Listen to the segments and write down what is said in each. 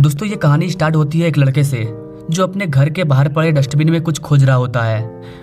दोस्तों ये कहानी स्टार्ट होती है एक लड़के से जो अपने घर के बाहर पड़े डस्टबिन में कुछ खोज रहा होता है।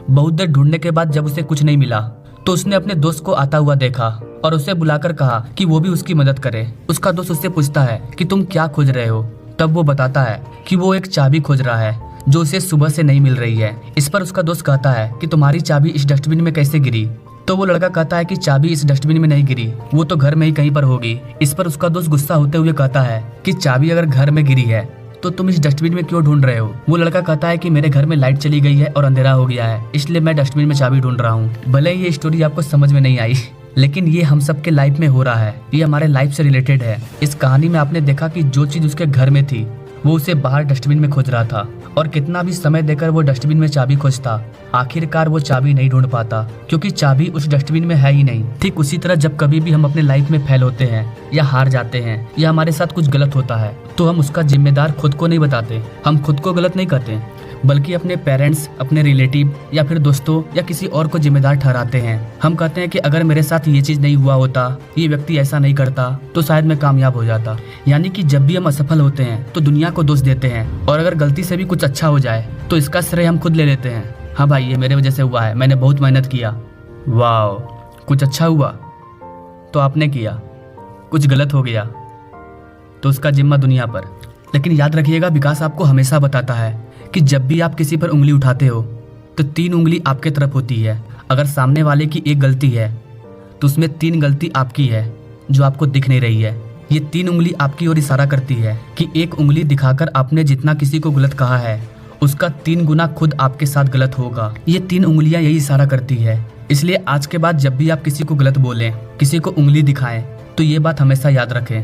बहुत देर ढूंढने के बाद जब उसे कुछ नहीं मिला तो उसने अपने दोस्त को आता हुआ देखा और उसे बुलाकर कहा कि वो भी उसकी मदद करे। उसका दोस्त उससे पूछता है कि तुम क्या खोज रहे हो। तब वो बताता है कि वो एक चाबी खोज रहा है जो उसे सुबह से नहीं मिल रही है। इस पर उसका दोस्त कहता है कि तुम्हारी चाबी इस डस्टबिन में कैसे गिरी। तो वो लड़का कहता है कि चाबी इस डस्टबिन में नहीं गिरी, वो तो घर में ही कहीं पर होगी। इस पर उसका दोस्त गुस्सा होते हुए कहता है कि चाबी अगर घर में गिरी है तो तुम इस डस्टबिन में क्यों ढूंढ रहे हो। वो लड़का कहता है कि मेरे घर में लाइट चली गई है और अंधेरा हो गया है, इसलिए मैं डस्टबिन में चाबी ढूंढ रहा हूँ। भले ही ये स्टोरी आपको समझ में नहीं आई लेकिन ये हम सबके लाइफ में हो रहा है, ये हमारे लाइफ से रिलेटेड है। इस कहानी में आपने देखा कि जो चीज उसके घर में थी वो उसे बाहर डस्टबिन में खोज रहा था और कितना भी समय देकर वो डस्टबिन में चाबी खोजता, आखिरकार वो चाबी नहीं ढूंढ पाता क्योंकि चाबी उस डस्टबिन में है ही नहीं। ठीक उसी तरह जब कभी भी हम अपने लाइफ में फेल होते हैं या हार जाते हैं या हमारे साथ कुछ गलत होता है तो हम उसका जिम्मेदार खुद को नहीं बताते, हम खुद को गलत नहीं कहते बल्कि अपने पेरेंट्स, अपने रिलेटिव या फिर दोस्तों या किसी और को जिम्मेदार ठहराते हैं। हम कहते हैं कि अगर मेरे साथ ये चीज नहीं हुआ होता, ये व्यक्ति ऐसा नहीं करता तो शायद मैं कामयाब हो जाता। यानी कि जब भी हम असफल होते हैं तो दुनिया को दोष देते हैं और अगर गलती से भी कुछ अच्छा हो जाए तो इसका श्रेय हम खुद ले लेते हैं। हाँ भाई, ये मेरे वजह से हुआ है, मैंने बहुत मेहनत किया। वाह, कुछ अच्छा हुआ तो आपने किया, कुछ गलत हो गया तो उसका जिम्मा दुनिया पर। लेकिन याद रखिएगा, विकास आपको हमेशा बताता है कि जब भी आप किसी पर उंगली उठाते हो तो 3 उंगली आपके तरफ होती है। अगर सामने वाले की एक गलती है तो उसमें 3 गलती आपकी है जो आपको दिख नहीं रही है। ये 3 उंगली आपकी ओर इशारा करती है कि एक उंगली दिखाकर आपने जितना किसी को गलत कहा है उसका 3 गुना खुद आपके साथ गलत होगा। ये 3 उंगलियां यही इशारा करती है। इसलिए आज के बाद जब भी आप किसी को गलत बोलें, किसी को उंगली दिखाएं तो ये बात हमेशा याद रखें।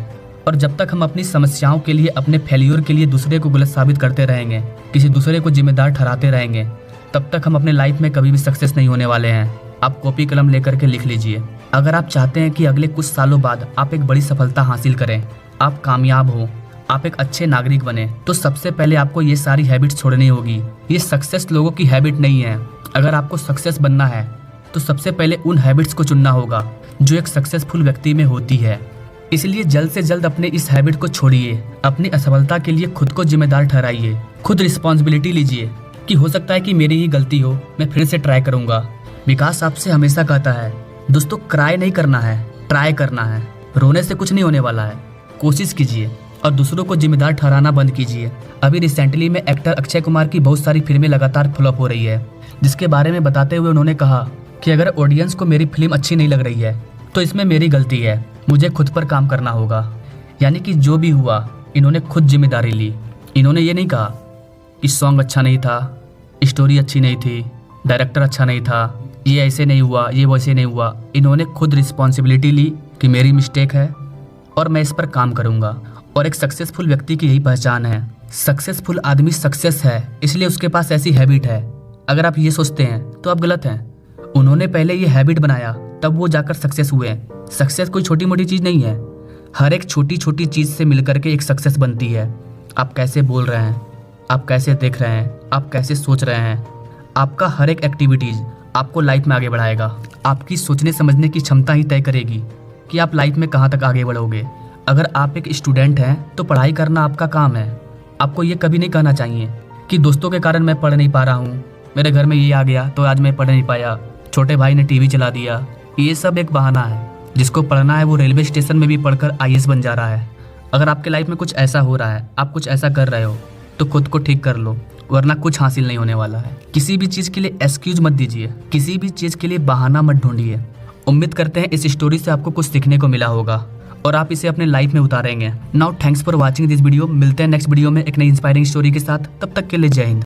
और जब तक हम अपनी समस्याओं के लिए, अपने फेल्योर के लिए दूसरे को गलत साबित करते रहेंगे, किसी दूसरे को जिम्मेदार ठहराते रहेंगे, तब तक हम अपने लाइफ में कभी भी सक्सेस नहीं होने वाले हैं। आप कॉपी कलम लेकर के लिख लीजिए। अगर आप चाहते हैं कि अगले कुछ सालों बाद आप एक बड़ी सफलता हासिल करें, आप कामयाब हो, आप एक अच्छे नागरिक बने, तो सबसे पहले आपको ये सारी हैबिट्स छोड़नी होगी। ये सक्सेस लोगों की हैबिट नहीं है। अगर आपको सक्सेस बनना है तो सबसे पहले उन हैबिट्स को चुनना होगा जो एक सक्सेसफुल व्यक्ति में होती है। इसलिए जल्द से जल्द अपने इस हैबिट को छोड़िए। अपनी असफलता के लिए खुद को जिम्मेदार ठहराइए, खुद रिस्पॉन्सिबिलिटी लीजिए कि हो सकता है कि मेरी ही गलती हो, मैं फिर से ट्राई करूंगा। विकास आपसे हमेशा कहता है दोस्तों, क्राई नहीं करना है, ट्राई करना है। रोने से कुछ नहीं होने वाला है, कोशिश कीजिए और दूसरों को जिम्मेदार ठहराना बंद कीजिए। अभी रिसेंटली में एक्टर अक्षय कुमार की बहुत सारी फिल्में लगातार फ्लॉप हो रही है, जिसके बारे में बताते हुए उन्होंने कहा कि अगर ऑडियंस को मेरी फिल्म अच्छी नहीं लग रही है तो इसमें मेरी गलती है, मुझे खुद पर काम करना होगा। यानी कि जो भी हुआ इन्होंने खुद जिम्मेदारी ली। इन्होंने ये नहीं कहा कि सॉन्ग अच्छा नहीं था, स्टोरी अच्छी नहीं थी, डायरेक्टर अच्छा नहीं था, ये ऐसे नहीं हुआ, ये वैसे नहीं हुआ। इन्होंने खुद रिस्पॉन्सिबिलिटी ली कि मेरी मिस्टेक है और मैं इस पर काम करूंगा। और एक सक्सेसफुल व्यक्ति की यही पहचान है। सक्सेसफुल आदमी सक्सेस है इसलिए उसके पास ऐसी हैबिट है। अगर आप ये सोचते हैं तो आप गलत हैं। उन्होंने पहले ये हैबिट बनाया तब वो जाकर सक्सेस हुए। सक्सेस कोई छोटी मोटी चीज नहीं है, हर एक छोटी छोटी चीज से मिलकर के एक सक्सेस बनती है। आप कैसे बोल रहे हैं, आप कैसे देख रहे हैं, आप कैसे सोच रहे हैं, आपका हर एक एक्टिविटीज आपको लाइफ में आगे बढ़ाएगा। आपकी सोचने समझने की क्षमता ही तय करेगी कि आप लाइफ में कहाँ तक आगे बढ़ोगे। अगर आप एक स्टूडेंट हैं तो पढ़ाई करना आपका काम है। आपको ये कभी नहीं कहना चाहिए कि दोस्तों के कारण मैं पढ़ नहीं पा रहा हूँ, मेरे घर में ये आ गया तो आज मैं पढ़ नहीं पाया, छोटे भाई ने टीवी चला दिया। ये सब एक बहाना है। जिसको पढ़ना है वो रेलवे स्टेशन में भी पढ़कर आईएएस बन जा रहा है। अगर आपके लाइफ में कुछ ऐसा हो रहा है, आप कुछ ऐसा कर रहे हो तो खुद को ठीक कर लो, वरना कुछ हासिल नहीं होने वाला है। किसी भी चीज के लिए एक्सक्यूज मत दीजिए, किसी भी चीज के लिए बहाना मत ढूंढिए। उम्मीद करते हैं इस स्टोरी से आपको कुछ सीखने को मिला होगा और आप इसे अपने लाइफ में उतारेंगे। Now thanks for watching this video. मिलते हैं नेक्स्ट वीडियो में एक नई इंस्पायरिंग स्टोरी के साथ। तब तक के लिए जय हिंद।